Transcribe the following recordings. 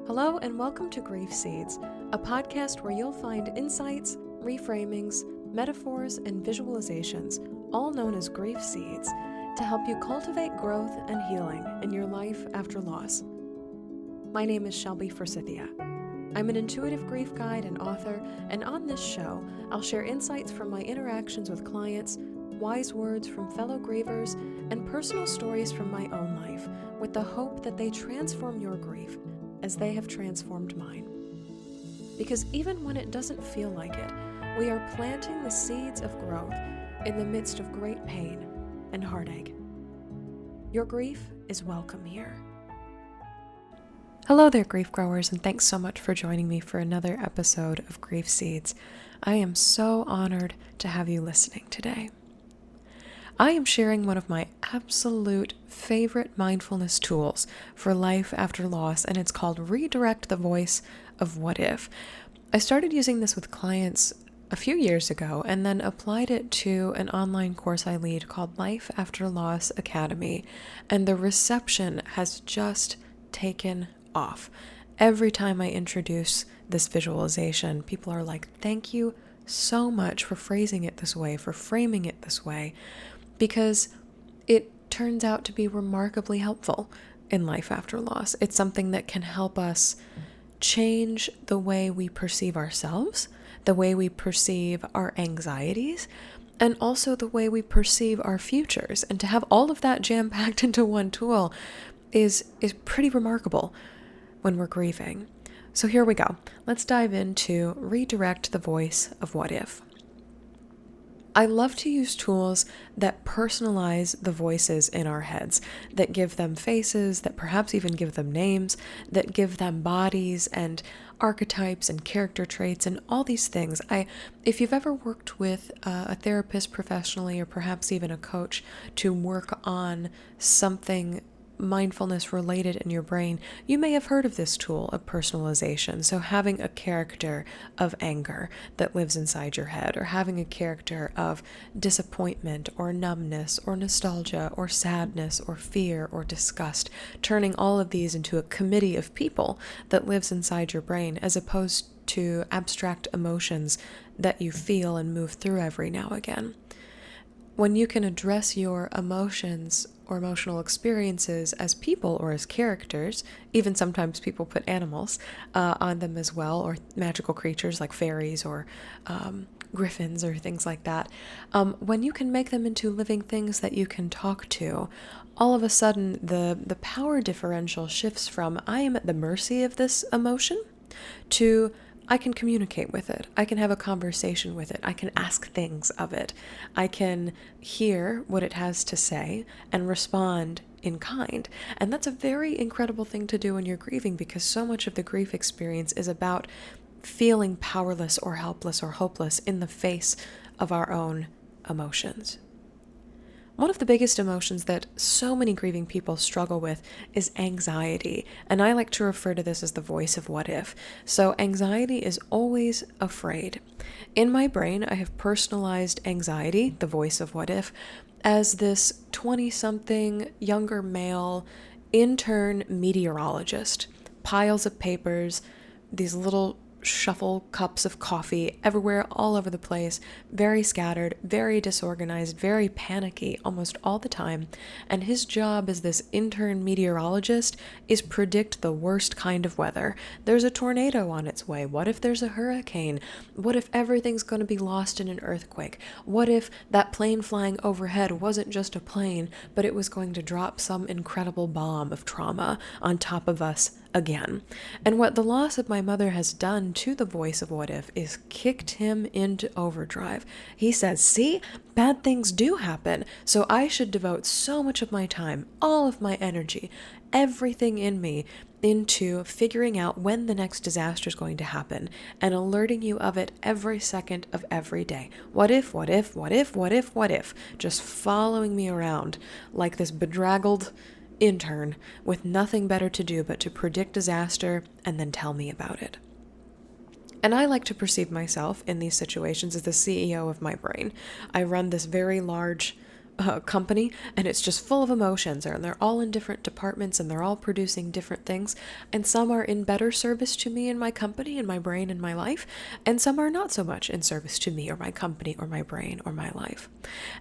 Hello and welcome to Grief Seeds, a podcast where you'll find insights, reframings, metaphors, and visualizations, all known as grief seeds, to help you cultivate growth and healing in your life after loss. My name is Shelby Forsythia. I'm an intuitive grief guide and author, and on this show, I'll share insights from my interactions with clients, wise words from fellow grievers, and personal stories from my own life, with the hope that they transform your grief as they have transformed mine. Because even when it doesn't feel like it, we are planting the seeds of growth in the midst of great pain and heartache. Your grief is welcome here. Hello there, grief growers, and thanks so much for joining me for another episode of Grief Seeds. I am so honored to have you listening today. I am sharing one of my absolute favorite mindfulness tools for life after loss, and it's called Redirect the Voice of What If. I started using this with clients a few years ago and then applied it to an online course I lead called Life After Loss Academy, and the reception has just taken off. Every time I introduce this visualization, people are like, "Thank you so much for phrasing it this way, for framing it this way," because it turns out to be remarkably helpful in life after loss. It's something that can help us change the way we perceive ourselves, the way we perceive our anxieties, and also the way we perceive our futures. And to have all of that jam-packed into one tool is pretty remarkable when we're grieving. So here we go. Let's dive into Redirect the Voice of What If. I love to use tools that personalize the voices in our heads, that give them faces, that perhaps even give them names, that give them bodies and archetypes and character traits and all these things. If you've ever worked with a therapist professionally or perhaps even a coach to work on something mindfulness related in your brain, you may have heard of this tool of personalization. So having a character of anger that lives inside your head, or having a character of disappointment or numbness or nostalgia or sadness or fear or disgust, turning all of these into a committee of people that lives inside your brain, as opposed to abstract emotions that you feel and move through every now and again. When you can address your emotions or emotional experiences as people or as characters, even sometimes people put animals on them as well, or magical creatures like fairies or griffins or things like that, when you can make them into living things that you can talk to, all of a sudden the power differential shifts from I am at the mercy of this emotion to I can communicate with it. I can have a conversation with it. I can ask things of it. I can hear what it has to say and respond in kind. And that's a very incredible thing to do when you're grieving, because so much of the grief experience is about feeling powerless or helpless or hopeless in the face of our own emotions. One of the biggest emotions that so many grieving people struggle with is anxiety, and I like to refer to this as the voice of what if. So anxiety is always afraid. In my brain, I have personalized anxiety, the voice of what if, as this 20-something younger male intern meteorologist. Piles of papers, these little shuffle cups of coffee everywhere, all over the place, very scattered, very disorganized, very panicky almost all the time. And his job as this intern meteorologist is predict the worst kind of weather. There's a tornado on its way. What if there's a hurricane? What if everything's going to be lost in an earthquake? What if that plane flying overhead wasn't just a plane, but it was going to drop some incredible bomb of trauma on top of us again? And what the loss of my mother has done to the voice of what if is kicked him into overdrive. He says, see, bad things do happen, so I should devote so much of my time, all of my energy, everything in me into figuring out when the next disaster is going to happen and alerting you of it every second of every day. What if, what if, what if, what if, what if, just following me around like this bedraggled intern with nothing better to do but to predict disaster and then tell me about it. And I like to perceive myself in these situations as the CEO of my brain. I run this very large company and it's just full of emotions, and they're all in different departments and they're all producing different things, and some are in better service to me and my company and my brain and my life, and some are not so much in service to me or my company or my brain or my life.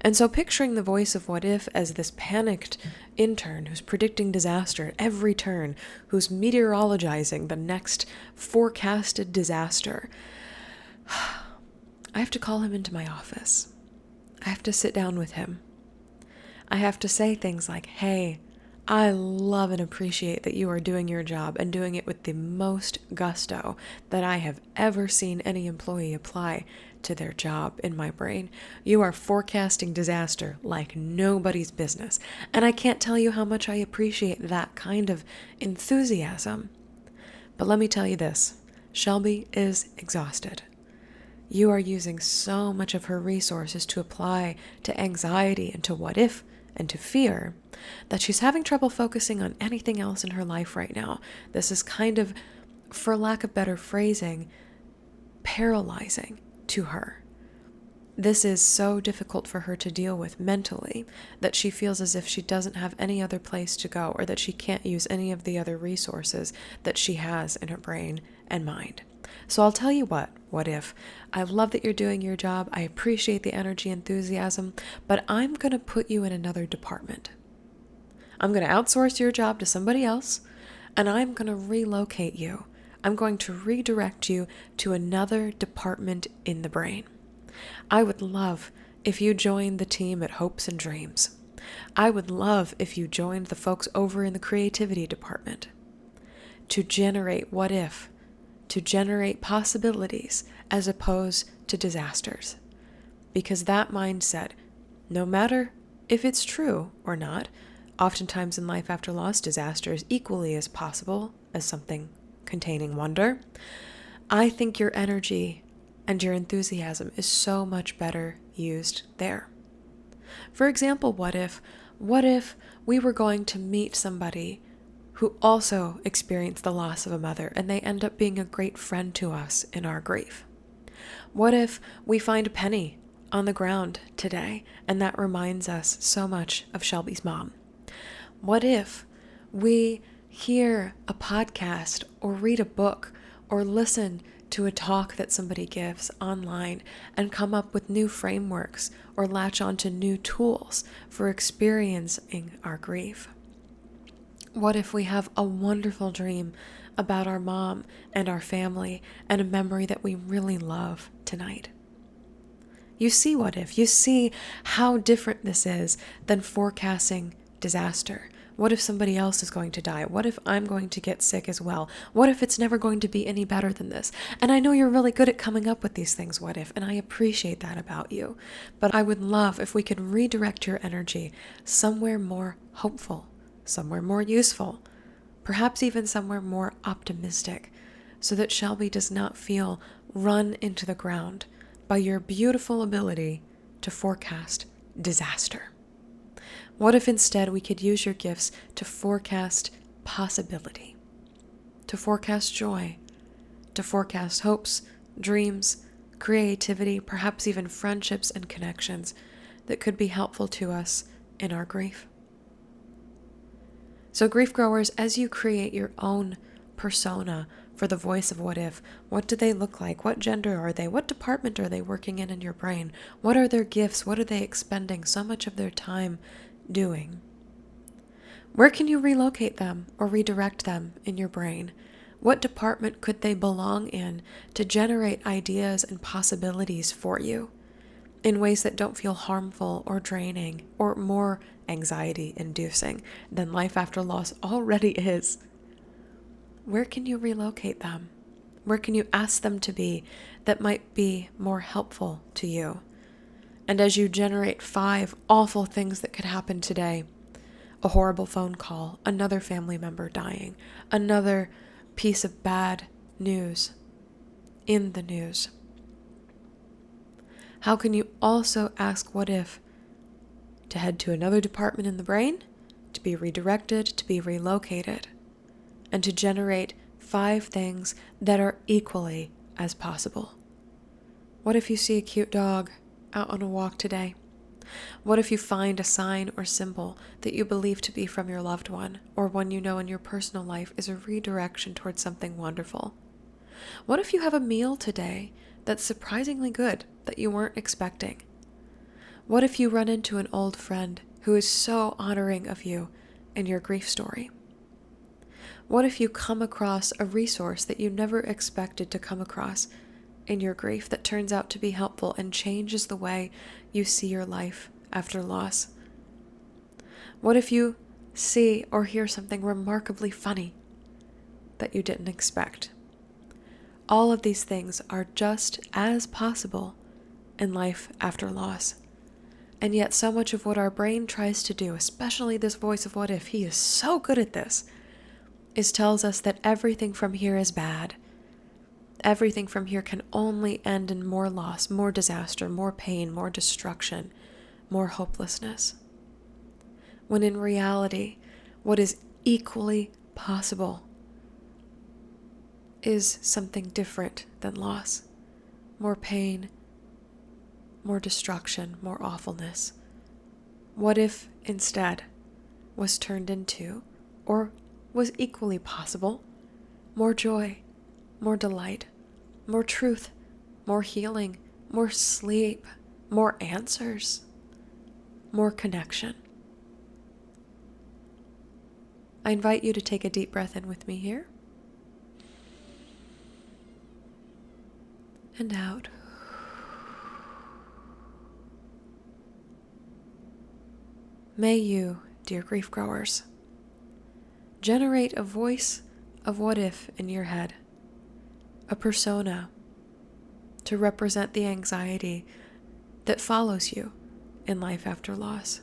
And so picturing the voice of What If as this panicked intern who's predicting disaster at every turn, who's meteorologizing the next forecasted disaster, I have to call him into my office. I have to sit down with him. I have to say things like, hey, I love and appreciate that you are doing your job and doing it with the most gusto that I have ever seen any employee apply to their job in my brain. You are forecasting disaster like nobody's business, and I can't tell you how much I appreciate that kind of enthusiasm. But let me tell you this, Shelby is exhausted. You are using so much of her resources to apply to anxiety and to what if and to fear that she's having trouble focusing on anything else in her life right now. This is kind of, for lack of better phrasing, paralyzing to her. This is so difficult for her to deal with mentally that she feels as if she doesn't have any other place to go, or that she can't use any of the other resources that she has in her brain and mind. So I'll tell you what if? I love that you're doing your job. I appreciate the energy, enthusiasm, but I'm going to put you in another department. I'm going to outsource your job to somebody else, and I'm going to relocate you. I'm going to redirect you to another department in the brain. I would love if you joined the team at Hopes and Dreams. I would love if you joined the folks over in the creativity department to generate what if, to generate possibilities as opposed to disasters. Because that mindset, no matter if it's true or not, oftentimes in life after loss, disaster is equally as possible as something containing wonder. I think your energy and your enthusiasm is so much better used there. For example, what if we were going to meet somebody who also experienced the loss of a mother, and they end up being a great friend to us in our grief? What if we find a penny on the ground today, and that reminds us so much of Shelby's mom? What if we hear a podcast or read a book or listen to a talk that somebody gives online and come up with new frameworks or latch onto new tools for experiencing our grief? What if we have a wonderful dream about our mom and our family and a memory that we really love tonight? You see what if. You see how different this is than forecasting disaster. What if somebody else is going to die? What if I'm going to get sick as well? What if it's never going to be any better than this? And I know you're really good at coming up with these things, what if, and I appreciate that about you. But I would love if we could redirect your energy somewhere more hopeful, somewhere more useful, perhaps even somewhere more optimistic, so that Shelby does not feel run into the ground by your beautiful ability to forecast disaster. What if instead we could use your gifts to forecast possibility, to forecast joy, to forecast hopes, dreams, creativity, perhaps even friendships and connections that could be helpful to us in our grief? So grief growers, as you create your own persona for the voice of what if, what do they look like? What gender are they? What department are they working in your brain? What are their gifts? What are they expending so much of their time doing? Where can you relocate them or redirect them in your brain? What department could they belong in to generate ideas and possibilities for you in ways that don't feel harmful or draining or more anxiety-inducing than life after loss already is? Where can you relocate them? Where can you ask them to be that might be more helpful to you? And as you generate 5 awful things that could happen today, a horrible phone call, another family member dying, another piece of bad news in the news, how can you also ask what if to head to another department in the brain, to be redirected, to be relocated, and to generate 5 things that are equally as possible? What if you see a cute dog out on a walk today? What if you find a sign or symbol that you believe to be from your loved one, or one you know in your personal life is a redirection towards something wonderful? What if you have a meal today that's surprisingly good that you weren't expecting? What if you run into an old friend who is so honoring of you and your grief story? What if you come across a resource that you never expected to come across in your grief that turns out to be helpful and changes the way you see your life after loss? What if you see or hear something remarkably funny that you didn't expect? All of these things are just as possible in life after loss. And yet so much of what our brain tries to do, especially this voice of what if, he is so good at this, is tells us that everything from here is bad. Everything from here can only end in more loss, more disaster, more pain, more destruction, more hopelessness. When in reality, what is equally possible is something different than loss. More pain, more destruction, more awfulness. What if instead was turned into, or was equally possible, more joy, more delight, more truth, more healing, more sleep, more answers, more connection? I invite you to take a deep breath in with me here. And out. May you, dear grief growers, generate a voice of what if in your head, a persona to represent the anxiety that follows you in life after loss.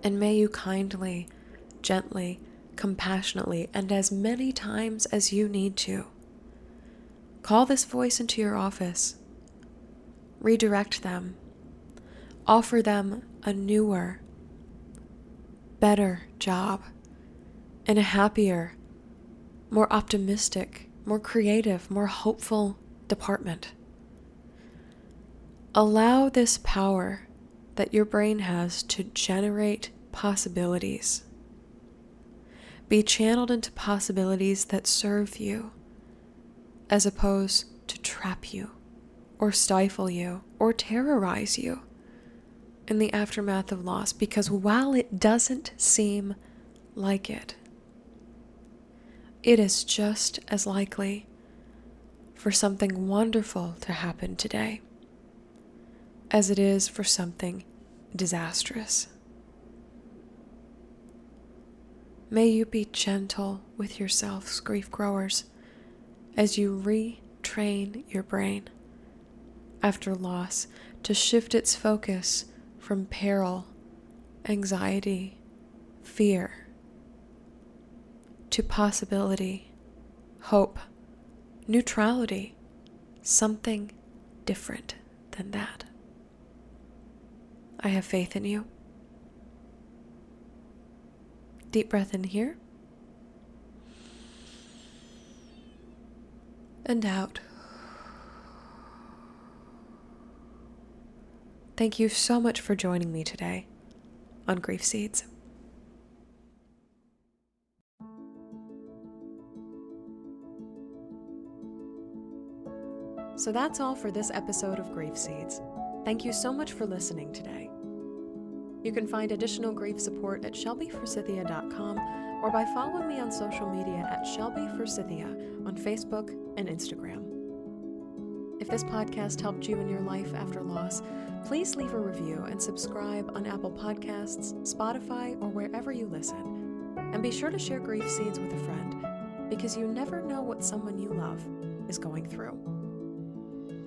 And may you kindly, gently, compassionately, and as many times as you need to, call this voice into your office, redirect them, offer them a newer, better job, in a happier, more optimistic, more creative, more hopeful department. Allow this power that your brain has to generate possibilities. Be channeled into possibilities that serve you, as opposed to trap you, or stifle you, or terrorize you in the aftermath of loss, because while it doesn't seem like it, it is just as likely for something wonderful to happen today as it is for something disastrous. May you be gentle with yourselves, grief growers, as you retrain your brain after loss to shift its focus from peril, anxiety, fear, to possibility, hope, neutrality, something different than that. I have faith in you. Deep breath in here. And out. Thank you so much for joining me today on Grief Seeds. So that's all for this episode of Grief Seeds. Thank you so much for listening today. You can find additional grief support at shelbyforsythia.com or by following me on social media at shelbyforsythia on Facebook and Instagram. If this podcast helped you in your life after loss, please leave a review and subscribe on Apple Podcasts, Spotify, or wherever you listen. And be sure to share Grief Seeds with a friend, because you never know what someone you love is going through.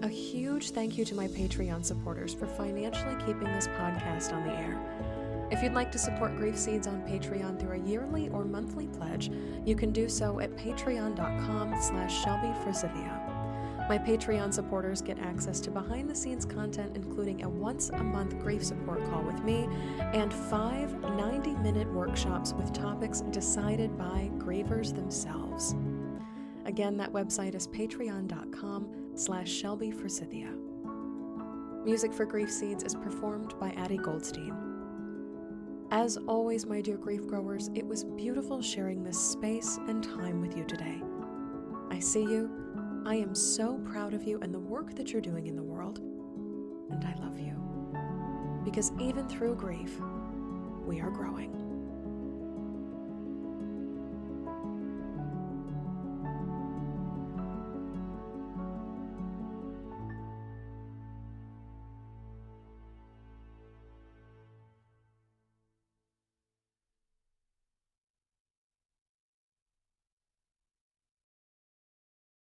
A huge thank you to my Patreon supporters for financially keeping this podcast on the air. If you'd like to support Grief Seeds on Patreon through a yearly or monthly pledge, you can do so at patreon.com/shelbyforsythia. My Patreon supporters get access to behind-the-scenes content, including a once-a-month grief support call with me and 5 90-minute workshops with topics decided by grievers themselves. Again, that website is patreon.com/shelbyforsythia. Music for Grief Seeds is performed by Addie Goldstein. As always, my dear grief growers, it was beautiful sharing this space and time with you today. I see you, I am so proud of you and the work that you're doing in the world, and I love you. Because even through grief, we are growing.